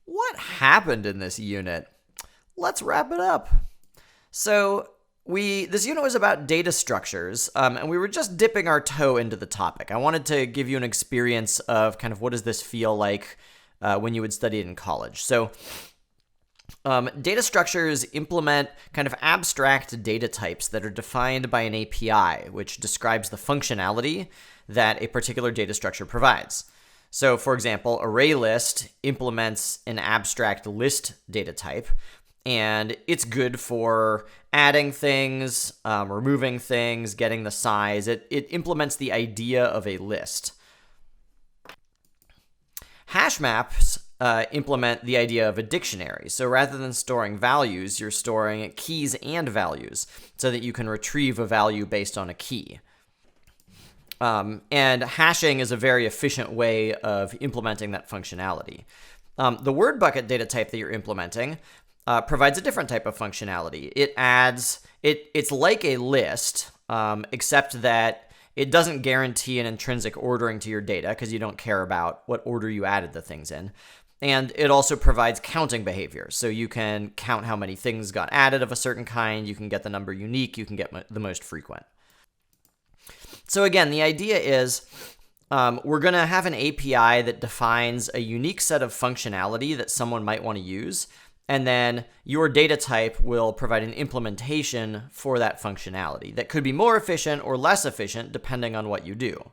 What happened in this unit? Let's wrap it up. So this unit was about data structures, and we were just dipping our toe into the topic. I wanted to give you an experience of kind of what does this feel like when you would study it in college. So data structures implement kind of abstract data types that are defined by an API, which describes the functionality that a particular data structure provides. So, for example, ArrayList implements an abstract list data type, and it's good for adding things, removing things, getting the size. It implements the idea of a list. HashMaps implement the idea of a dictionary. So rather than storing values, you're storing keys and values so that you can retrieve a value based on a key. And hashing is a very efficient way of implementing that functionality. The WordBucket data type that you're implementing provides a different type of functionality. It's like a list, except that it doesn't guarantee an intrinsic ordering to your data because you don't care about what order you added the things in. And it also provides counting behavior. So you can count how many things got added of a certain kind. You can get the number unique. You can get the most frequent. So again, the idea is we're going to have an API that defines a unique set of functionality that someone might want to use. And then your data type will provide an implementation for that functionality that could be more efficient or less efficient depending on what you do.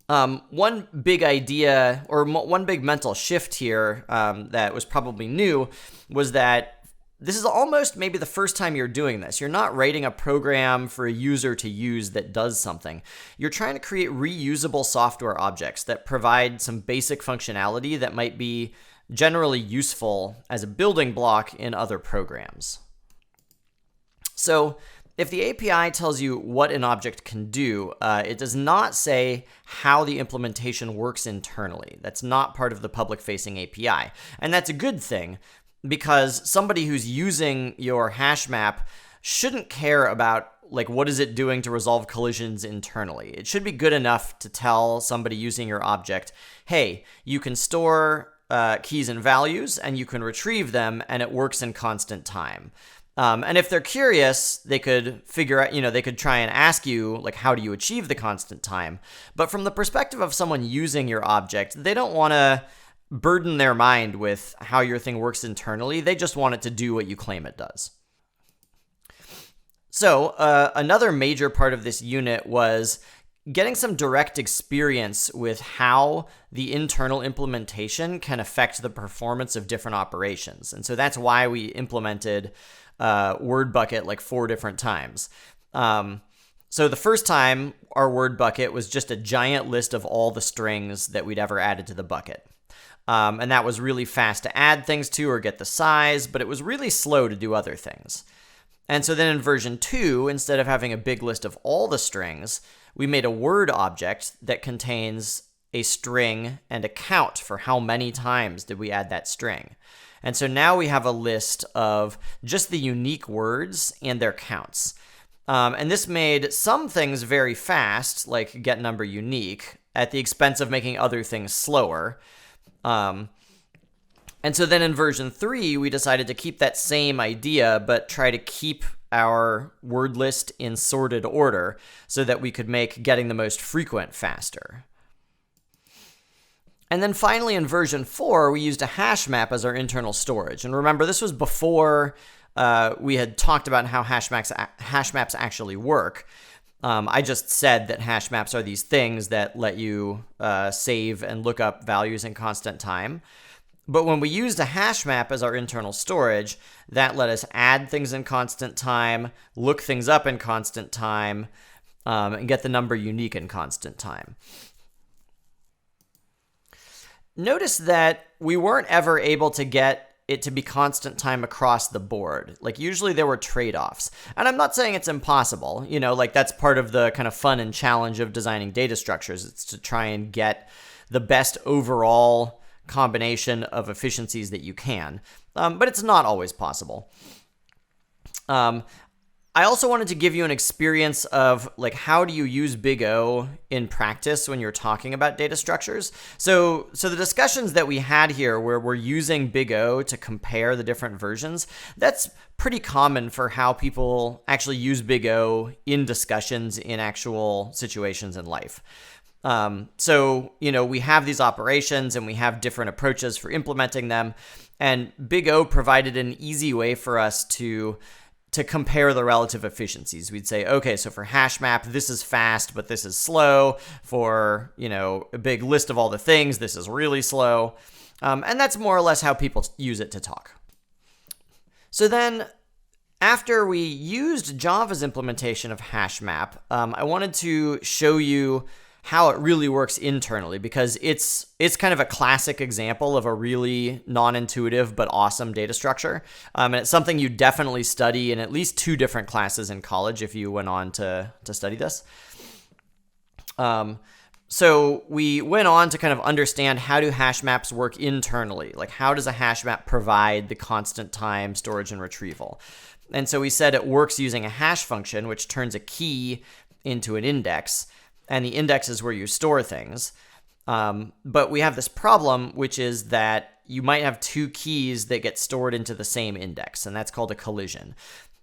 One big idea or one big mental shift here that was probably new was that this is almost maybe the first time you're doing this. You're not writing a program for a user to use that does something. You're trying to create reusable software objects that provide some basic functionality that might be generally useful as a building block in other programs. So if the API tells you what an object can do, it does not say how the implementation works internally. That's not part of the public-facing API. And that's a good thing because somebody who's using your hash map shouldn't care about what is it doing to resolve collisions internally. It should be good enough to tell somebody using your object, hey, you can store keys and values, and you can retrieve them, and it works in constant time. And if they're curious, they could figure out, they could try and ask you, how do you achieve the constant time? But from the perspective of someone using your object, they don't want to burden their mind with how your thing works internally. They just want it to do what you claim it does. So another major part of this unit was getting some direct experience with how the internal implementation can affect the performance of different operations. And so that's why we implemented WordBucket 4 different times. So the first time, our WordBucket was just a giant list of all the strings that we'd ever added to the bucket. And that was really fast to add things to or get the size, but it was really slow to do other things. And so then in version 2, instead of having a big list of all the strings, we made a word object that contains a string and a count for how many times did we add that string. And so now we have a list of just the unique words and their counts. And this made some things very fast, like get number unique, at the expense of making other things slower. And so then in version 3, we decided to keep that same idea, but try to keep our word list in sorted order so that we could make getting the most frequent faster. And then finally in version 4, we used a hash map as our internal storage. And remember, this was before we had talked about how hash maps actually work. I just said that hash maps are these things that let you save and look up values in constant time. But when we used a hash map as our internal storage, that let us add things in constant time, look things up in constant time, and get the number unique in constant time. Notice that we weren't ever able to get it to be constant time across the board. Usually there were trade-offs. And I'm not saying it's impossible. That's part of the kind of fun and challenge of designing data structures. It's to try and get the best overall combination of efficiencies that you can. But it's not always possible. I I also wanted to give you an experience of like how do you use Big O in practice when you're talking about data structures. So the discussions that we had here where we're using Big O to compare the different versions, that's pretty common for how people actually use Big O in discussions in actual situations in life. So, we have these operations and we have different approaches for implementing them. And Big O provided an easy way for us to compare the relative efficiencies. We'd say, okay, so for HashMap, this is fast, but this is slow. For, a big list of all the things, this is really slow. And that's more or less how people use it to talk. So then after we used Java's implementation of HashMap, I wanted to show you how it really works internally, because it's kind of a classic example of a really non-intuitive but awesome data structure. And it's something you definitely study in at least 2 different classes in college if you went on to study this. So we went on to kind of understand how do hash maps work internally. Like, how does a hash map provide the constant time storage and retrieval? And so we said it works using a hash function, which turns a key into an index. And the index is where you store things. But we have this problem, which is that you might have 2 keys that get stored into the same index, and that's called a collision.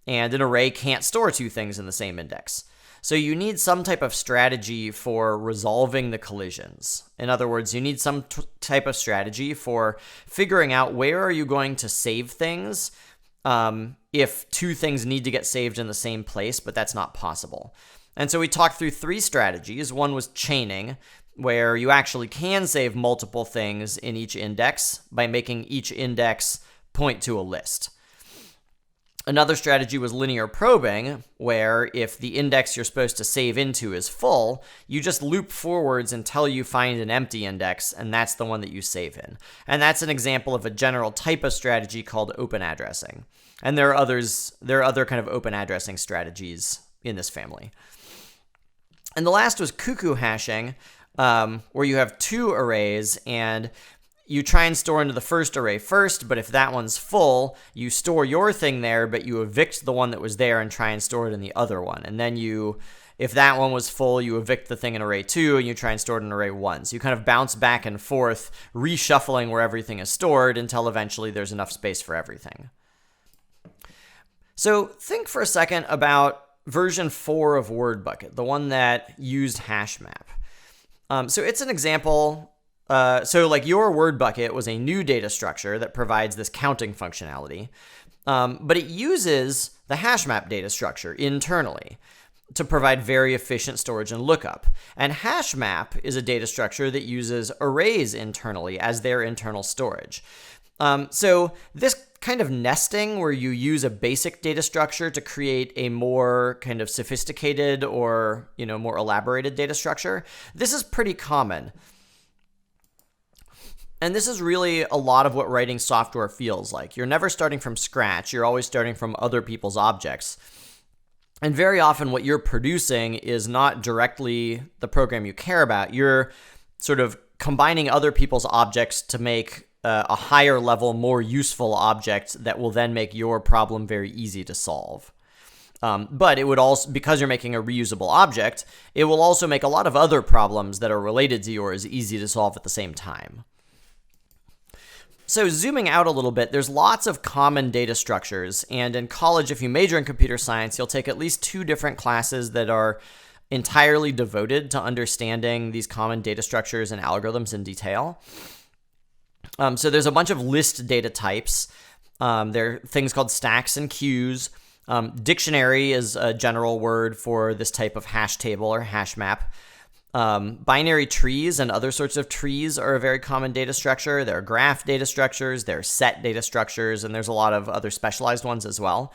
And an array can't store 2 things in the same index. So you need some type of strategy for resolving the collisions. In other words, you need some type of strategy for figuring out where are you going to save things if 2 things need to get saved in the same place, but that's not possible. And so we talked through 3 strategies. One was chaining, where you actually can save multiple things in each index by making each index point to a list. Another strategy was linear probing, where if the index you're supposed to save into is full, you just loop forwards until you find an empty index, and that's the one that you save in. And that's an example of a general type of strategy called open addressing. And there are other kind of open addressing strategies in this family. And the last was cuckoo hashing, where you have 2 arrays and you try and store into the first array first, but if that one's full, you store your thing there, but you evict the one that was there and try and store it in the other one. And then if that one was full, you evict the thing in array 2 and you try and store it in array 1. So you kind of bounce back and forth, reshuffling where everything is stored until eventually there's enough space for everything. So think for a second about version 4 of WordBucket, the one that used HashMap. So it's an example. So like your WordBucket was a new data structure that provides this counting functionality, but it uses the HashMap data structure internally to provide very efficient storage and lookup. And HashMap is a data structure that uses arrays internally as their internal storage. So this kind of nesting where you use a basic data structure to create a more kind of sophisticated or, more elaborated data structure, this is pretty common. And this is really a lot of what writing software feels like. You're never starting from scratch. You're always starting from other people's objects. And very often what you're producing is not directly the program you care about. You're sort of combining other people's objects to make a higher level, more useful object that will then make your problem very easy to solve. But it would also, because you're making a reusable object, it will also make a lot of other problems that are related to yours easy to solve at the same time. So zooming out a little bit, there's lots of common data structures, and in college, if you major in computer science, you'll take at least 2 different classes that are entirely devoted to understanding these common data structures and algorithms in detail. So there's a bunch of list data types. There are things called stacks and queues. Dictionary is a general word for this type of hash table or hash map. Binary trees and other sorts of trees are a very common data structure. There are graph data structures, there are set data structures, and there's a lot of other specialized ones as well.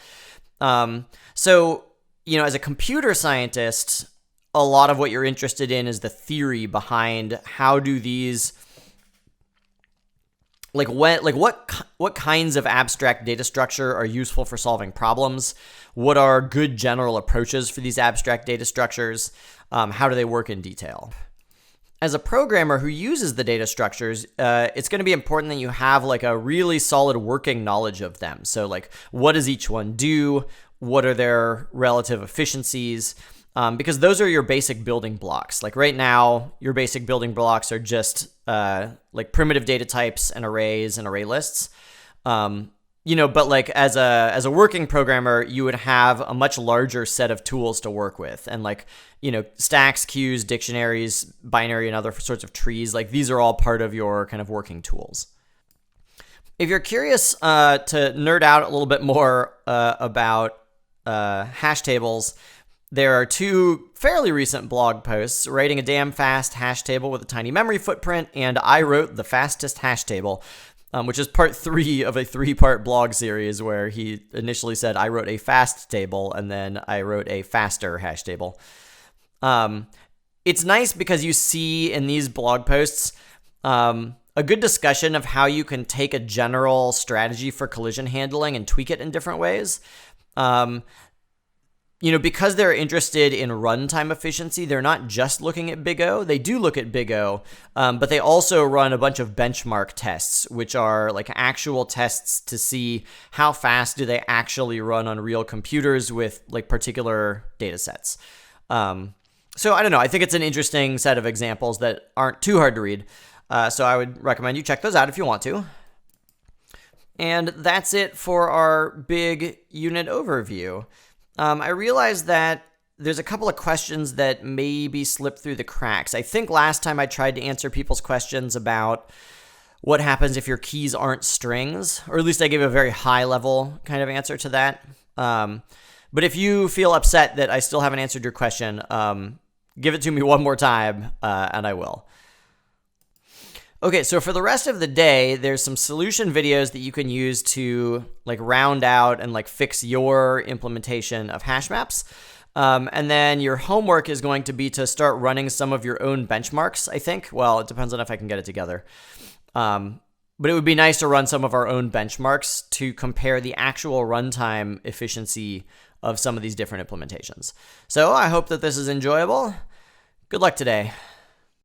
So, as a computer scientist, a lot of what you're interested in is the theory behind how do these what kinds of abstract data structure are useful for solving problems? What are good general approaches for these abstract data structures? How do they work in detail? As a programmer who uses the data structures, it's going to be important that you have a really solid working knowledge of them. So what does each one do? what are their relative efficiencies, because those are your basic building blocks. Like right now, your basic building blocks are just like primitive data types and arrays and array lists. But like as a working programmer, you would have a much larger set of tools to work with, and like, stacks, queues, dictionaries, binary, and other sorts of trees. Like these are all part of your kind of working tools. If you're curious to nerd out a little bit more about hash tables, there are 2 fairly recent blog posts: writing a damn fast hash table with a tiny memory footprint, and I wrote the fastest hash table, which is part 3 of a 3-part blog series where he initially said I wrote a fast table and then I wrote a faster hash table. It's nice because you see in these blog posts a good discussion of how you can take a general strategy for collision handling and tweak it in different ways. Because they're interested in runtime efficiency, they're not just looking at Big O. They do look at Big O, but they also run a bunch of benchmark tests, which are like actual tests to see how fast do they actually run on real computers with like particular data sets. So I don't know. I think it's an interesting set of examples that aren't too hard to read. So I would recommend you check those out if you want to. And that's it for our big unit overview. I realized that there's a couple of questions that maybe slipped through the cracks. I think last time I tried to answer people's questions about what happens if your keys aren't strings, or at least I gave a very high level kind of answer to that. But if you feel upset that I still haven't answered your question, give it to me one more time, and I will. Okay, so for the rest of the day, there's some solution videos that you can use to like round out and like fix your implementation of hash maps. And then your homework is going to be to start running some of your own benchmarks, I think. Well, it depends on if I can get it together. But it would be nice to run some of our own benchmarks to compare the actual runtime efficiency of some of these different implementations. So I hope that this is enjoyable. Good luck today.